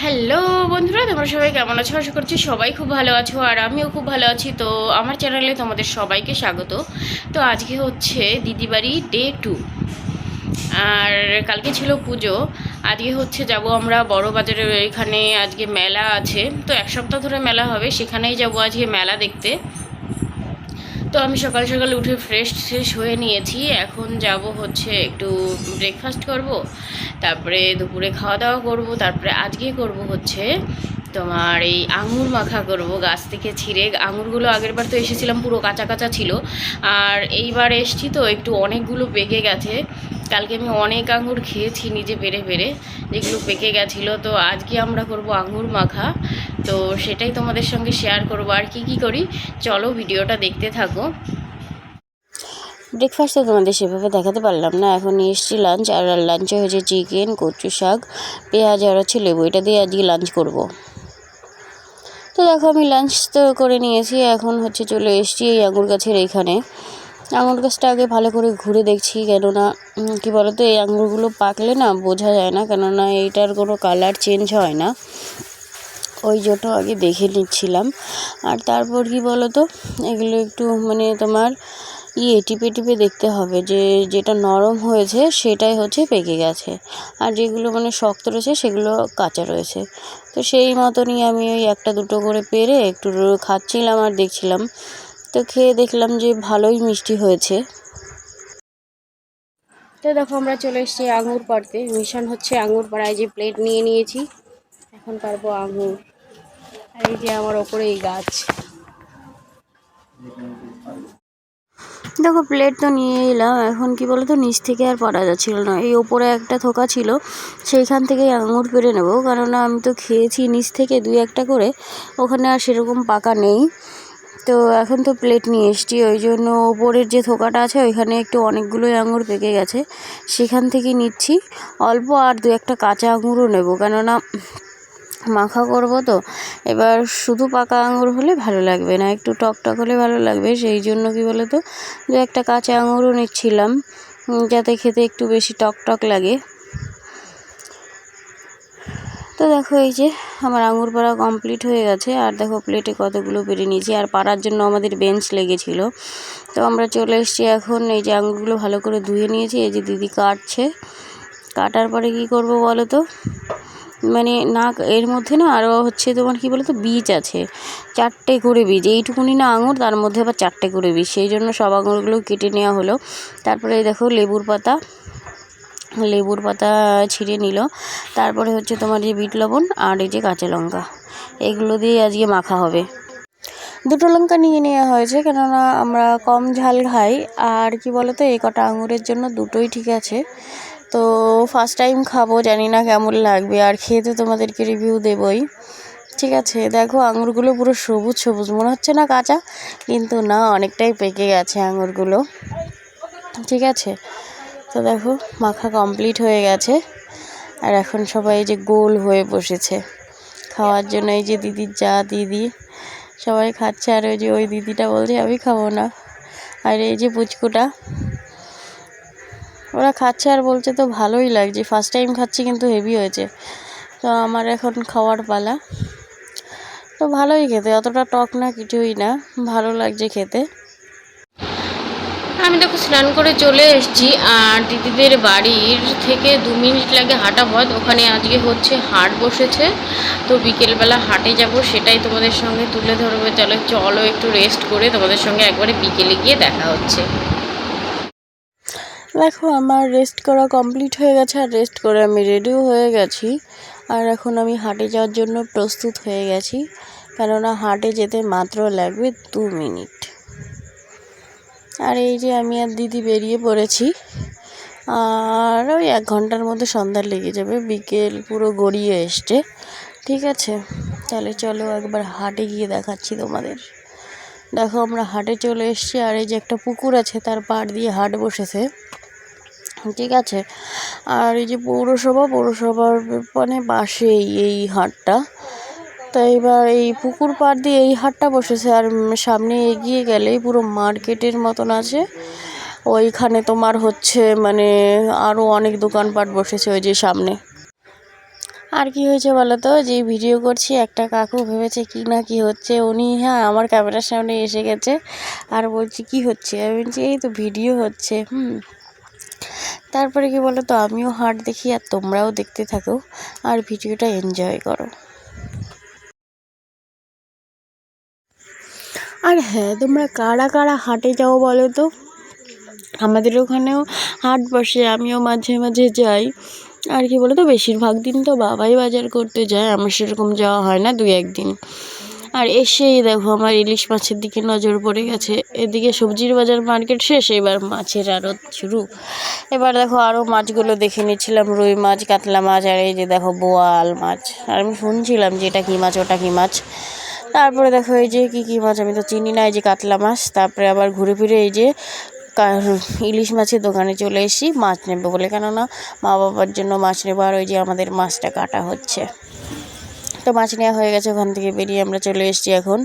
Hello বন্ধুরা, তোমরা সবাই কেমন আছো? আশা করছি সবাই খুব ভালো আছো, আর আমিও খুব ভালো আছি। তো আমার চ্যানেলে তোমাদের সবাইকে স্বাগত। তো আজকে হচ্ছে দিদি বাড়ি ডে 2, আর কালকে ছিল পুজো। আজকে হচ্ছে যাব আমরা বড় বাজারের এখানে, আজকে মেলা আছে। তো এক সপ্তাহ ধরে মেলা হবে, সেখানেই যাব আজকে মেলা দেখতে। তো আমি সকাল সকাল উঠে ফ্রেশ হয়ে নিয়েছি। এখন যাব হচ্ছে একটু ব্রেকফাস্ট করব, তারপরে দুপুরে খাওয়া দাওয়া করব, তারপরে আজকে করব হচ্ছে তোমার এই আঙুর মাখা করব। গাছ থেকে ছিঁড়ে আঙুরগুলো আগের বার তো এসেছিলাম পুরো কাঁচা কাঁচা ছিল, আর এইবার এসছি তো একটু অনেকগুলো পেকে গেছে। কালকে আমি অনেক আঙুর খেয়েছি নিজে পেরে পেরে, যেগুলো পেকে গেছিলো। তো আজকে আমরা করব আঙুর মাখা। তো সেটাই তোমাদের সঙ্গে শেয়ার করব, আর কি করি চলো ভিডিওটা দেখতে থাকো। ব্রেকফাস্টে তোমাদের সেভাবে দেখাতে পারলাম না। এখন নিয়ে এসেছি লাঞ্চ, আর লাঞ্চে হয়েছে চিকেন, কচু শাক, পেঁয়াজ আর হচ্ছে লেবু। এটা দিয়ে আজকে লাঞ্চ করব। তো দেখো আমি লাঞ্চ তো করে নিয়েছি, এখন হচ্ছে চলে এসেছি এই আঙুর গাছের এইখানে। আঙুর গাছটা আগে ভালো করে ঘুরে দেখছি, কেননা কী বলতো, এই আঙুরগুলো পাকলে না বোঝা যায় না, কেননা এইটার কোনো কালার চেঞ্জ হয় না, ওই জন্য আগে দেখে নিচ্ছিলাম। আর তারপর কি বলতো, এগুলো একটু তোমার টিপে টিপে দেখতে হবে যে যেটা নরম হয়েছে সেটাই হচ্ছে পেকে গেছে, আর যেগুলো শক্ত রয়েছে সেগুলো কাঁচা রয়েছে। তো সেই মতনই আমি ওই একটা দুটো করে পেরে একটু খাচ্ছিলাম আর দেখছিলাম। তো খেয়ে দেখলাম যে ভালোই মিষ্টি হয়েছে। তো দেখো আমরা চলে এসেছি আঙুর পাড়তে। মিশন হচ্ছে আঙুর পাড়ায়, যে প্লেট নিয়ে নিয়েছি, এখন পারবো আঙুর। আর এই যে আমার ওপরে এই গাছ, দেখো প্লেট তো নিয়ে এলাম। এখন কি বলতো, নিচ থেকে আর পারা যাচ্ছিল না, এই ওপরে একটা থোকা ছিল সেইখান থেকে আঙুর পেড়ে নেবো, কেননা আমি তো খেয়েছি নিচ থেকে দুই একটা করে, ওখানে আর সেরকম পাকা নেই। তো এখন তো প্লেট নিয়ে এসছি, ওই জন্য ওপরের যে থোকাটা আছে ওইখানে একটু অনেকগুলোই আঙুর পেকে গেছে, সেখান থেকে নিচ্ছি অল্প। আর দু একটা কাঁচা আঙুরও নেব, কেননা মাখা করব তো। এবার শুধু পাকা আঙুর হলে ভালো লাগবে না, একটু টক টক হলে ভালো লাগবে। সেই জন্য কি বলে তো, দু একটা কাঁচা আঙুরও নিচ্ছিলাম, যাতে খেতে একটু বেশি টক টক লাগে। তো দেখো এই যে আমার আঙুর পাড়া কমপ্লিট হয়ে গেছে, আর দেখো প্লেটে কতগুলো পেরে নিয়েছি। আর পাড়ার জন্য আমাদের বেঞ্চ লেগেছিল। তো আমরা চলে এসেছি এখন। এই যে আঙুরগুলো ভালো করে ধুয়ে নিয়েছি, এই যে দিদি কাটছে। কাটার পরে কি করব বলো তো, না এর মধ্যে না আরও হচ্ছে তোমার কি বলো তো, বীজ আছে, 4টে করে বীজ। এইটুকুনি না আঙুর, তার মধ্যে আবার 4টে করে বীজ, সেই জন্য সব আঙুরগুলো কেটে নেওয়া হলো। তারপরে দেখো লেবুর পাতা ছিঁড়ে নিল। তারপরে হচ্ছে তোমার যে বিট লবণ আর এই যে কাঁচা লঙ্কা, এগুলো দিয়ে আজকে মাখা হবে। দুটো লঙ্কা নিয়ে নেওয়া হয়েছে, কেননা আমরা কম ঝাল খাই। আর কি বলতো, এই কটা আঙুরের জন্য দুটোই ঠিক আছে। তো ফার্স্ট টাইম খাবো, জানি না কেমন লাগবে, আর খেয়ে তো তোমাদেরকে রিভিউ দেবই। ঠিক আছে, দেখো আঙুরগুলো পুরো সবুজ সবুজ মনে হচ্ছে না কাঁচা, কিন্তু না, অনেকটাই পেকে গেছে আঙুরগুলো। ঠিক আছে, তো দেখো মাখা কমপ্লিট হয়ে গেছে, আর এখন সবাই যে গোল হয়ে বসেছে খাওয়ার জন্য। এই যে দিদির দিদি সবাই খাচ্ছে, আর ওই দিদিটা বলছে আমি খাবো না। আর এই যে পুচকুটা, ওরা খাচ্ছে আর বলছে তো ভালোই লাগছে, ফার্স্ট টাইম খাচ্ছি কিন্তু হেভি হয়েছে। তো আমার এখন খাওয়ার পালা। তো ভালোই খেতে, অতটা টক না, কিছুই না, ভালো লাগছে খেতে। আমি দেখো স্নান করে চলে এসেছি, আর দিদিদের বাড়ির থেকে 2 মিনিট লাগে হাঁটা পথ। ওখানে আজকে হচ্ছে হাট বসেছে, তো বিকেলবেলা হাটে যাব, সেটাই তোমাদের সঙ্গে তুলে ধরবে। চলো একটু রেস্ট করে তোমাদের সঙ্গে একবারে বিকেলে গিয়ে দেখা হচ্ছে। দেখো আমার রেস্ট করা কমপ্লিট হয়ে গেছে, আর রেস্ট করে আমি রেডিও হয়ে গেছি। আর এখন আমি হাটে যাওয়ার জন্য প্রস্তুত হয়ে গেছি, কেননা হাটে যেতে মাত্র লাগবে 2 মিনিট। আর এই যে আমি আর দিদি বেরিয়ে পড়েছি, আর ওই 1 ঘন্টার মধ্যে সন্ধ্যা লেগে যাবে, বিকেল পুরো গড়িয়ে এসছে। ঠিক আছে, তাহলে চলো একবার হাটে গিয়ে দেখাচ্ছি তোমাদের। দেখো আমরা হাটে চলে এসেছি, আর এই যে একটা পুকুর আছে তার পাড় দিয়ে হাট বসেছে। ঠিক আছে, আর এই যে পৌরসভার পাশেই এই হাটটা। তো এবার এই পুকুর পাড় দিয়ে এই হাটটা বসেছে, আর সামনে এগিয়ে গেলেই পুরো মার্কেটের মতন আছে। ওইখানে তোমার হচ্ছে আরও অনেক দোকানপাট বসেছে ওই যে সামনে। আর কি হয়েছে বলো তো, যে ভিডিও করছি একটা কাকু ভেবেছে কি না কি হচ্ছে, উনি হ্যাঁ আমার ক্যামেরার সামনে এসে গেছে আর বলছি কি হচ্ছে, আমি বলছি এই তো ভিডিও হচ্ছে। তারপরে কি বলো তো, আমিও হাট দেখি আর তোমরাও দেখতে থাকো আর ভিডিওটা এনজয় করো। আর হ্যাঁ, তোমরা কারা কারা হাটে যাও বলো তো? আমাদের ওখানেও হাট বসে, আমিও মাঝে মাঝে যাই। আর কি বলো তো, বেশিরভাগ দিন তো বাবাই বাজার করতে যায়, আমার সেরকম যাওয়া হয় না, 2-1 দিন। আর এসেই দেখো আমার ইলিশ মাছের দিকে নজর পড়ে গেছে। এদিকে সবজির বাজার মার্কেট শেষ, এবার মাছের আড়ত শুরু। এবার দেখো আরও মাছগুলো দেখে নিচ্ছিলাম, রুই মাছ, কাতলা মাছ, আর এই যে দেখো বোয়াল মাছ। আর আমি শুনছিলাম যে এটা কী মাছ ওটা কী মাছ। তারপরে দেখো এই যে কী মাছ আমি তো চিনি না, এই যে কাতলা মাছ। তারপরে আবার ঘুরে ফিরে এই যে ইলিশ মাছের দোকানে চলে এসেছি মাছ নেবো বলে, কেননা মা বাবার জন্য মাছ নেবো। আর ওই যে আমাদের মাছটা কাটা হচ্ছে, তো মাছ নেওয়া হয়ে গেছে। ওখান থেকে বেরিয়ে আমরা চলে এসেছি এখন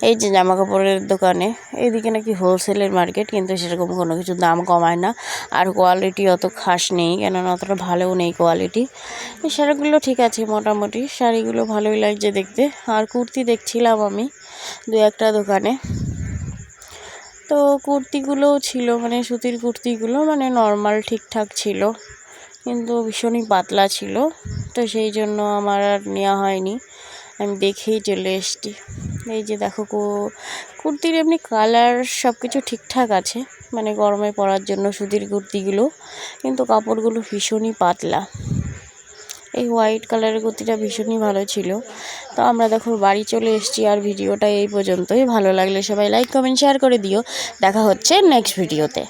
এই যে জামা কাপড়ের দোকানে। এইদিকে নাকি হোলসেলের মার্কেট, কিন্তু সেরকম কোনো কিছু দাম কমায় না, আর কোয়ালিটি অত খাস নেই, কেননা অতটা ভালোও নেই কোয়ালিটি। শাড়িগুলো ঠিক আছে মোটামুটি, শাড়িগুলো ভালোই লাগছে দেখতে। আর কুর্তি দেখছিলাম আমি 2-1টা দোকানে, তো কুর্তিগুলোও ছিল, মানে সুতির কুর্তিগুলো মানে নর্মাল ঠিকঠাক ছিল, কিন্তু ভীষণই পাতলা ছিল, তো সেই জন্য আমার আর নেওয়া হয়নি, আমি দেখেই চলে এসেছি। এই যে দেখো কুর্তির এমনি কালার সব কিছু ঠিকঠাক আছে, মানে গরমে পরার জন্য সুতির কুর্তিগুলো, কিন্তু কাপড়গুলো ভীষণই পাতলা। এই হোয়াইট কালারের কুর্তিটা ভীষণই ভালো ছিল। তো আমরা দেখো বাড়ি চলে এসেছি, আর ভিডিওটা এই পর্যন্তই। ভালো লাগলে সবাই লাইক কমেন্ট শেয়ার করে দিও। দেখা হচ্ছে নেক্সট ভিডিওতে।